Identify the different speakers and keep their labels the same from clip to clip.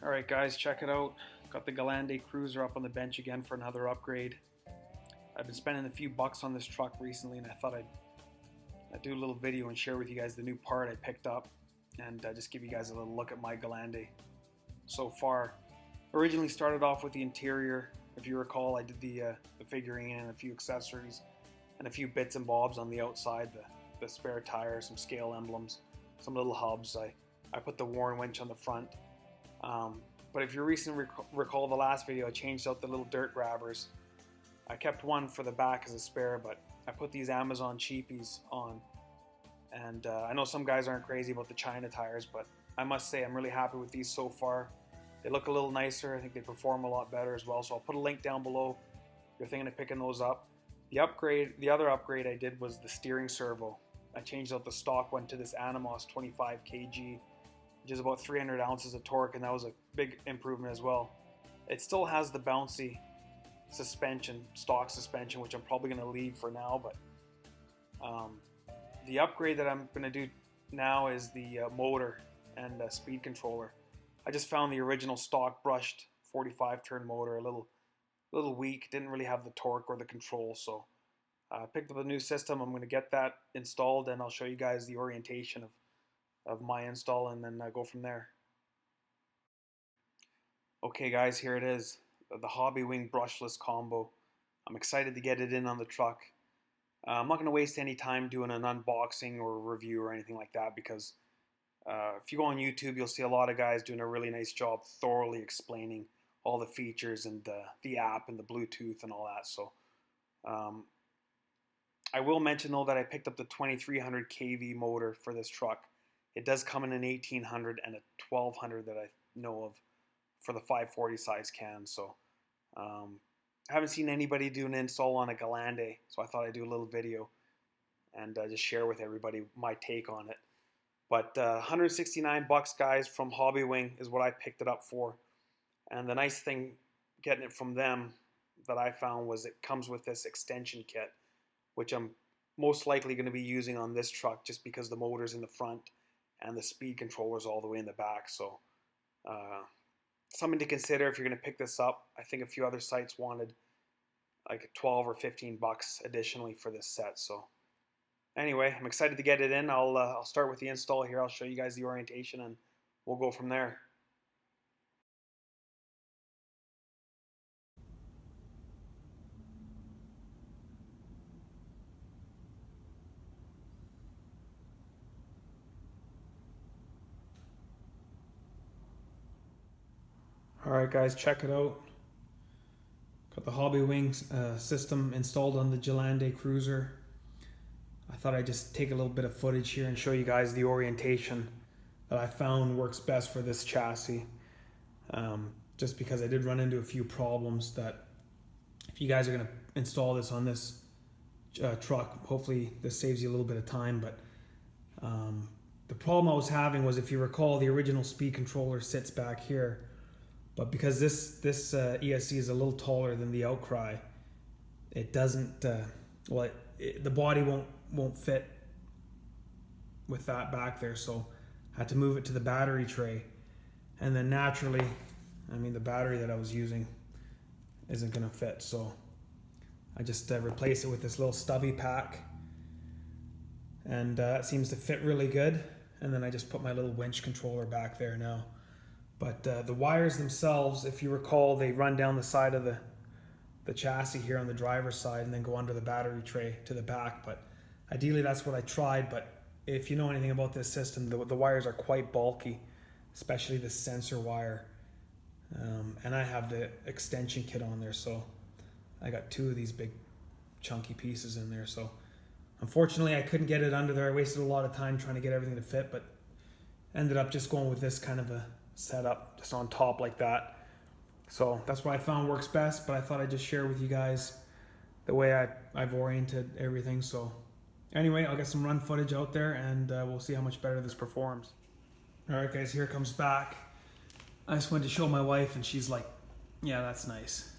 Speaker 1: Alright guys, check it out. Got the Gelande Cruiser up on the bench again for another upgrade. I've been spending a few bucks on this truck recently, and I thought I'd do a little video and share with you guys the new part I picked up and just give you guys a little look at my Gelande so far. Originally started off with the interior. If you recall, I did the figuring and a few accessories and a few bits and bobs on the outside, the spare tire, some scale emblems, some little hubs. I put the Warren winch on the front. But if you recently recall the last video, I changed out the little dirt grabbers. I kept one for the back as a spare, but I put these Amazon cheapies on. And I know some guys aren't crazy about the China tires, but I must say I'm really happy with these so far. They look a little nicer. I think they perform a lot better as well. So I'll put a link down below if you're thinking of picking those up. The other upgrade I did was the steering servo. I changed out the stock one to this Animos 25 kg, which is about 300 ounces of torque, and that was a big improvement as well. It still has the bouncy suspension, stock suspension, which I'm probably going to leave for now, but the upgrade that I'm going to do now is the motor and speed controller. I just found the original stock brushed 45 turn motor a little weak, didn't really have the torque or the control, so I picked up a new system. I'm going to get that installed, and I'll show you guys the orientation of my install, and then go from there. Okay guys, here it is, the Hobbywing brushless combo. I'm excited to get it in on the truck. I'm not going to waste any time doing an unboxing or review or anything like that, because if you go on YouTube, you'll see a lot of guys doing a really nice job thoroughly explaining all the features and the app and the Bluetooth and all that. So I will mention though that I picked up the 2300 kV motor for this truck. It does come in an 1800 and a 1200 that I know of for the 540 size can. So I haven't seen anybody do an install on a Gelande, so I thought I'd do a little video and just share with everybody my take on it. But 169 bucks, guys, from Hobbywing is what I picked it up for. And the nice thing getting it from them that I found was it comes with this extension kit, which I'm most likely going to be using on this truck just because the motor's in the front and the speed controller's all the way in the back. So something to consider if you're going to pick this up. I think a few other sites wanted like 12 or 15 bucks additionally for this set. So anyway, I'm excited to get it in. I'll start with the install here. I'll show you guys the orientation and we'll go from there. Alright guys, check it out. Got the Hobbywing system installed on the Gelande Cruiser. I thought I'd just take a little bit of footage here and show you guys the orientation that I found works best for this chassis. Just because I did run into a few problems that if you guys are going to install this on this truck, hopefully this saves you a little bit of time. But the problem I was having was, if you recall, the original speed controller sits back here. But because this ESC is a little taller than the Outcry, it doesn't, the body won't fit with that back there. So I had to move it to the battery tray. And then naturally, I mean, the battery that I was using isn't going to fit. So I just replaced it with this little stubby pack. And it seems to fit really good. And then I just put my little winch controller back there now. But the wires themselves, if you recall, they run down the side of the chassis here on the driver's side and then go under the battery tray to the back. But ideally that's what I tried. But if you know anything about this system, the wires are quite bulky, especially the sensor wire. And I have the extension kit on there, so I got two of these big chunky pieces in there. So unfortunately I couldn't get it under there. I wasted a lot of time trying to get everything to fit, but ended up just going with this kind of a setup just on top like that. So that's what I found works best, but I thought I'd just share with you guys the way I've oriented everything. So anyway, I'll get some run footage out there and we'll see how much better this performs. Alright guys, here it comes back. I just wanted to show my wife and she's like, yeah, that's nice.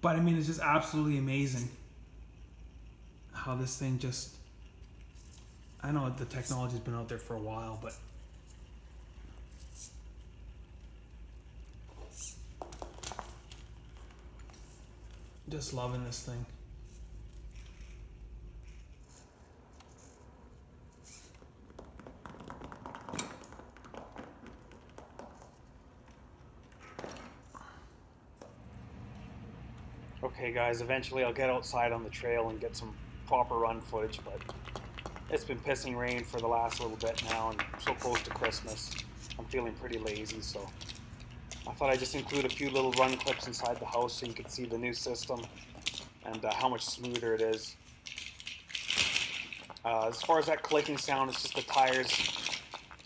Speaker 1: But I mean, it's just absolutely amazing how this thing just, I know the technology's been out there for a while, but Just loving this thing. Okay guys, eventually I'll get outside on the trail and get some proper run footage, but it's been pissing rain for the last little bit now, and so close to Christmas, I'm feeling pretty lazy, so I thought I'd just include a few little run clips inside the house so you could see the new system and how much smoother it is. As far as that clicking sound, it's just the tires,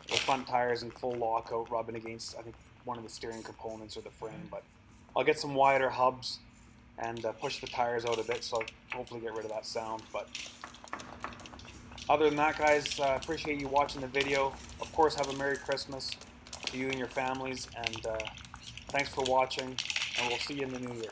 Speaker 1: the front tires in full lockout rubbing against, I think, one of the steering components or the frame, but I'll get some wider hubs and push the tires out a bit, so I'll hopefully get rid of that sound. But other than that, guys, appreciate you watching the video. Of course, have a Merry Christmas to you and your families, and thanks for watching, and we'll see you in the new year.